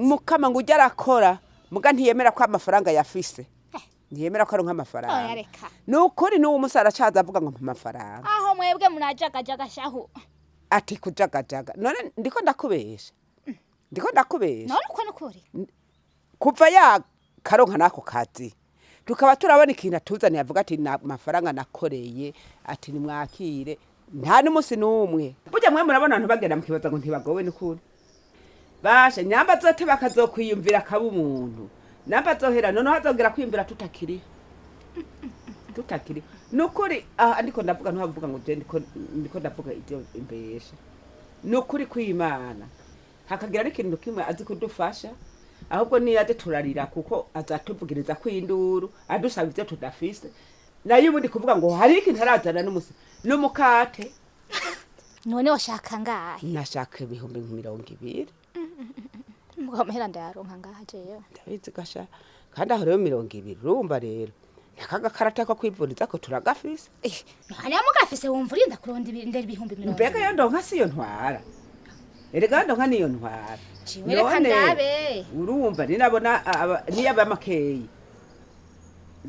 mukama ngo ujya arakora muga ntiyemera ko amafaranga yafise ntiyemera ko ari nk'amafaranga nukuri n'uwo musara acaza avuga ngo amafaranga aho mwebwe munajagajaga shahu ati kujagajaga none ndiko ndakubesha none uko nukuri kuva ya karonka nako kazi tukaba turabona ikintu atuzaniye avuga ati amafaranga nakoreye ati nimwakire nta n'umunsi n'umwe burya mwe murabona abantu bagenda mu kibazo ngo ntibagowe n'ukuri basha nyamba zote bakazokwiyumvira akaba umuntu namba zohera none hazongera kwiyumvira tutakiri nukuri ndiko ndavuga ntuhavuga ngo je ndiko ndavuga ibyo imbesha nukuri kw'Imana hakagira n'ikintu kimwe azi kudufasha ahubwo niyaje turarira kuko azatuvugiriza kw'induru adusaba ivyo tudafise nayo ubundi kuvuga ngo hari ikintu arazana n'umukate none washaka ngahe nashaka 220 mugamera ndaronka ngaha jeyo ndabizi gasha kandi aho rero 200 urumva rero akaga karata ko kwivuriza ko turagafise nani amugafise wumvura inda kuronda ibindera 200 mbega yandonka siyo ntwara erega ndonka niyo ntwara reka ndabe urumva ninabona niyaba makeyi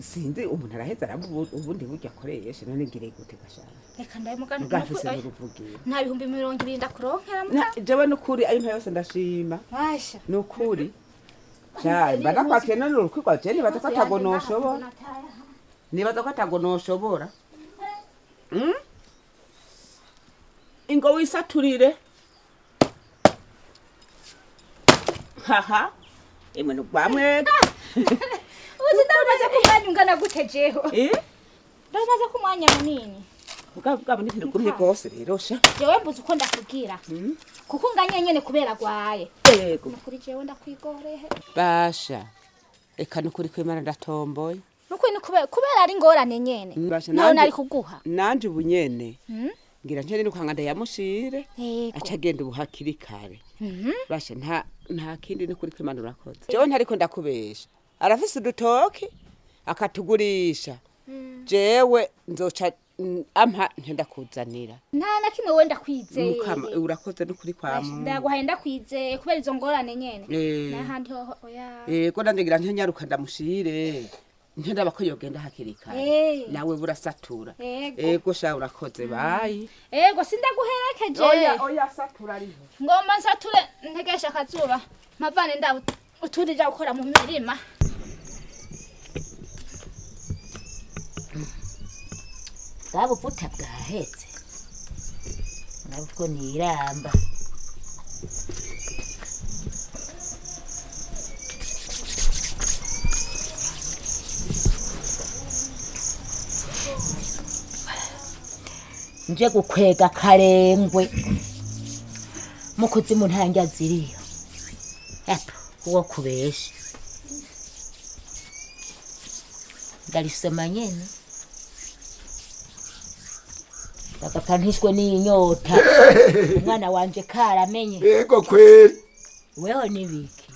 sinzi umuntu araheza ubundi burya akoresha none ngire gute gashaka reka ndabe mugana ugafise n'uruvugira nta 220 ndakuronkera muga jewe n'ukuri ayo mpayose ndashima washa n'ukuri cyane badakwakira none urukwigwa je nibaza ko atagonoshobora ingo wisaturire haha emwe nugwamwe uzi ndamaze kumwanya ungana gute jeho ndamaze kumwanya munini ugavuga muri nti gumye gose rero sha jewe mbuze uko ndakubwira kuko unganye nyene kubera gwaye yego kuri jewe ndakwigorehe basha eka nukuri kw'Imana ndatomboye nukuri kubera ari ngorane nyene naho nari kuguha nanje ubunyene ngira ntene nukanga ndayamushire aca agenda ubuhakiri kare basha nta kindi nukuri kw'Imana urakoze jewe ntariko ndakubesha arafise udutoki akatugurisha jewe nzoca ampa ntenda kuzanira nta na kimwe wenda kwizeye mukama urakoze n'ukuri kwa mu ndaguhaye ndakwizeye kubera izo ngorane nyene n'ahandi ho oya ko ndangira ntanyaruka ndamushire ntenda bako yogenda hakirika nawe burasatura ego sha urakoze bayi ego sindaguherekeje oya satura riho ngomba nsature ntegesha akazuba mpavane ndabu uturija gukora mu mirima Gabo futa bwahetse nabwo niramba nje gukwega karengwe mukuzimu ntangya ziriyo epo uwo kubesha ndarisoma nyene Akapantishwe n'inyota umwana wanje karamenye yego kweli weho nibiki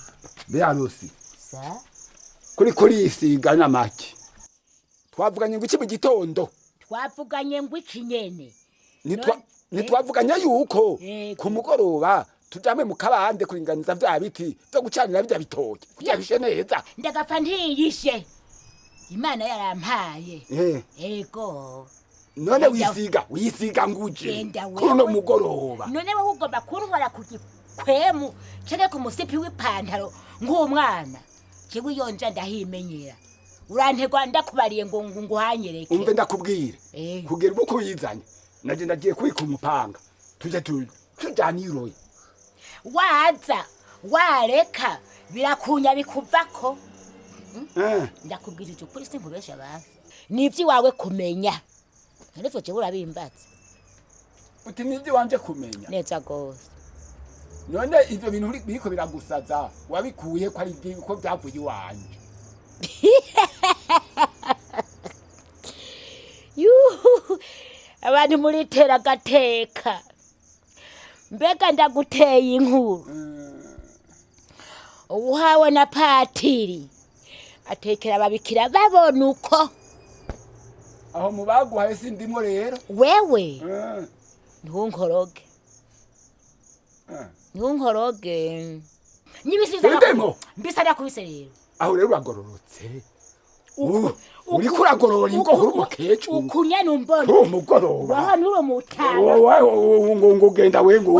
bearusi sa kuri isiga n'amaki twavuganye ngo iki mu gitondo twavuganye ngo iki nyene nitwavuganye yuko ku mugoroba tujame mu kabande kuringaniza vya biti byo gucanira bya bitoke kubyabishe neza ndagapfa ntiyishe Imana yarampaye ego none wisiga nguje kuno mugoroba none wowe ugomba kuruhora kugikwemu cege ku musipi w'ipantaro nk'umwana jewe yonja ndahimenyera urantegwa ndakubariye ngo nguhanyereke umve ndakubwire kugera uko kuyizanya naje ndagiye kwika umupanga tuje tujana iroye waza wareka birakunya bikuvako ndakubwira icyo kuri sinkubesha abantu nivyi wawe kumenya Nalevo je urabimbatse. Uti nivyo wanje kumenya. Neza gose. None ivyo bintu biriko biragusaza wabikuye ko ari ko byavuye wanje. Abantu muri tera gateka. Mbega ndaguteye inkuru. Uhawe na patiri. Atekera babikira babona uko. Aho mubaguhaye sindimo rero wewe ntunkoroge nyibisiza Ndemo. mbisa nakubise rero aho rero uragororotse uri kuragorora ingoho umukecu ukunya numbona umugoroba wahano uro mutana wowe ngo genda we ngo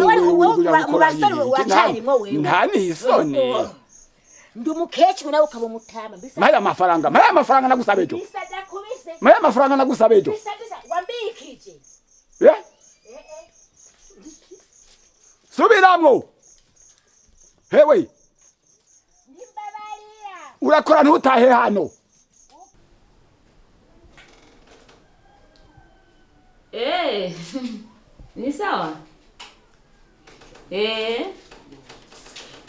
mubasore wacarimwo wewe nta nisoni ndi umukecu nawe ukaba umutama mbisa maya amafaranga nagusabejo mbisa nakubise maya amafaranga nagusabejo mbisa wambikije subiramwo hewe nimbabarira urakora ntutahe hano ni sawa.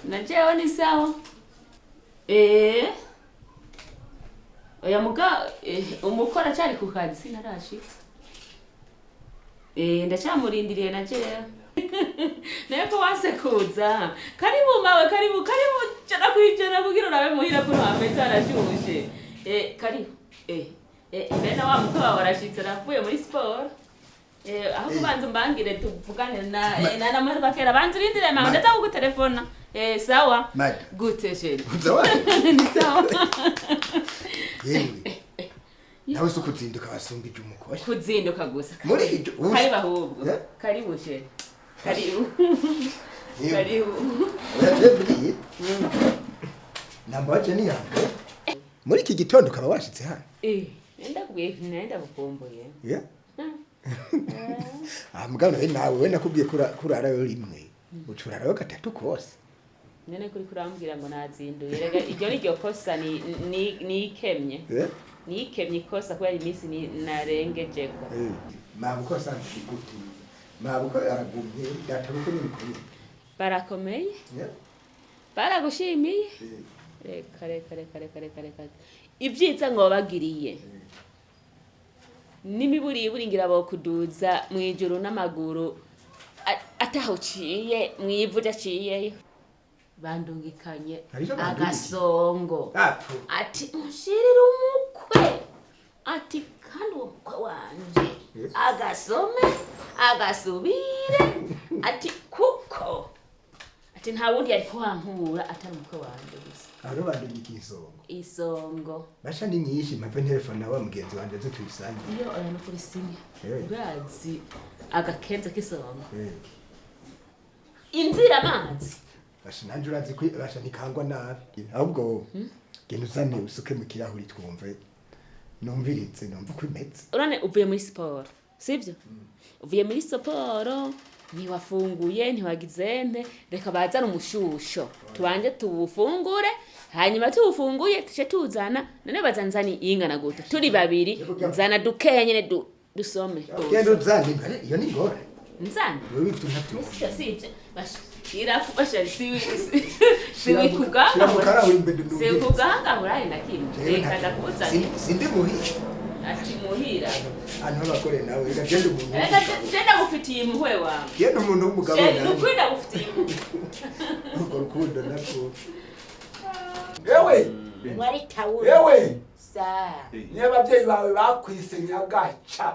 Najeo ni sawa. Oya muga umukora cyari ku kazi narashi. Ndacamurindiriye najeo. Nako wasekuza. Karibu mawe, karibu cyana kwijana kugira urabe muhira ko hameze arashushe. Karibu. Bena wa mukaba warashitse ravuye muri sport. Aho kubanza mbangire tuvugane na mwana bakera banze urindire mama ndaza kugutelefona. Sawa. Gute sheri. Sawa. Ni sawa. Yewe. Nawe sukuzinduka wasumbije umukosha. Kuzinduka gusa. Muri ibyo. Karibu ahubwo. Karibu sheri. Karibu. Karibu. Yaje Nambaje ni yango. Muri iki gitondo kaba washitse hano. Nenda bukumbuye. Yeah. Mugano nawe we nakubwiye kurara yo rimwe. Ucurara yo gatatu kose. Nene kuri kurambwira ngo nazinduye. Rega iryo ni ryo kosa ni ikemye. Ni ikemye kosa kubera iminsi ni narengeje ko. Mabuko santi kuti. Mabuko aragumye databuko ni kuri. Barakomeye? Yeah. Baragushimiye? Kare. Ibyiza ngo bagiriye. Nimiburi buringira bokuduza mwijuru n'amaguru atahuciye mwivuja ciye bandungikanye agasongo ati mushirira umukwe ati kandi umukwe wanje agasome agasubire ati kuko ati nta wundi yari kwankura atari umukwe wanje gusa aro bandungika isongo basha ni nyinshi mpave telefone nawe mugenzi wanje zo tuyisange iyo aya no kuri sinya urazi agakenza kisongo inzira amazi basha nanje urazi basha nikangwa nabi ahubwo genda uzane usuke mu kirahuri twumve numviritse numva ko imeze urane uvuye muri sport sivyo uvuye muri siporo ntiwafunguye ntiwagizente reka bazana umushusho tubanje tubufungure hanyuma tubufunguye tuce tuzana none bazanzani ingana gute turi babiri nzana dukeye nyene dusome genda uzane iyo ni ngore nzana wewe ufite ntabyo sivyo bashira kubasha siwi kuganga siwi kuganga uraye nakimwe reka ndakuzana sindi muhira ati muhira antu bakore nawe gagenda umuntu genda gufitiye impuhwe wawe genda umuntu w'umugabo nawe nukwenda gufitiye impuhwe uko rukundo nako yewe mwari tawuru yewe sa niba ababyeyi bawe bakwise nyagaca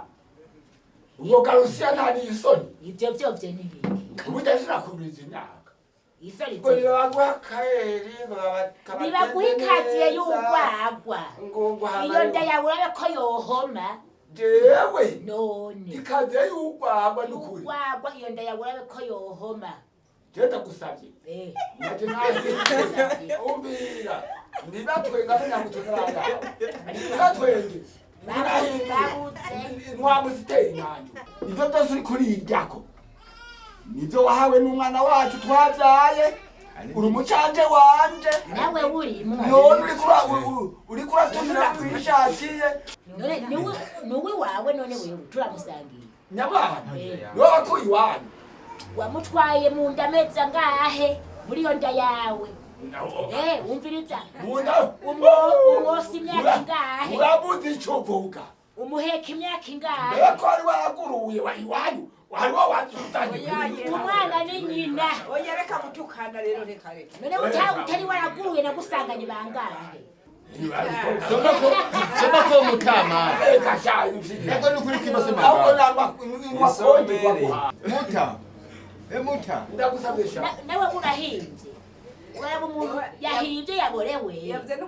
ubwo garusiya nta n'isoni ibyo byovye n'ibiki uburyo sinakubiriza imyaka isoni ngo nibaguha akayeri nibaguha ikaziye y'urwagwa iyo nda yawe urabe ko yohoma jewe none ikaziye y'urwagwa n'ukuri urwagwa iyo nda yawe urabe ko yohoma jenda gusabye naje naje umbira nibatwenga n'nyamutunaranga nibatwenge ntwamuzitera inyanyu ivyo byose uri kuriryako nivyo wahawe n'umwana wacu twavyaye uri umucanje wanje nawe urimo none uri kuratumira kwishakiye nuwe wawe none wewe turamusangiye nyabana niwe wakuye iwanyu wamutwaye mu nda amezi angahe muri iyo nda yawe wumviriza umwosa imyaka ingahe urabuze icyo uvuga umuheka imyaka ingahe mbeko wari waraguruye iwanyu wari wawazuzanye umwana ni nyina oya reka mutukana rero reka none utari waraguruye nagusanganye bangahe Sema ko mutama. Reka shayi mfite Nako nukuri kimase ahubwo mama. namba inwakonde Muta. Muta. ndagusabye shayi nawe urahinze uraba umuntu yahivye yaborewe yavuze no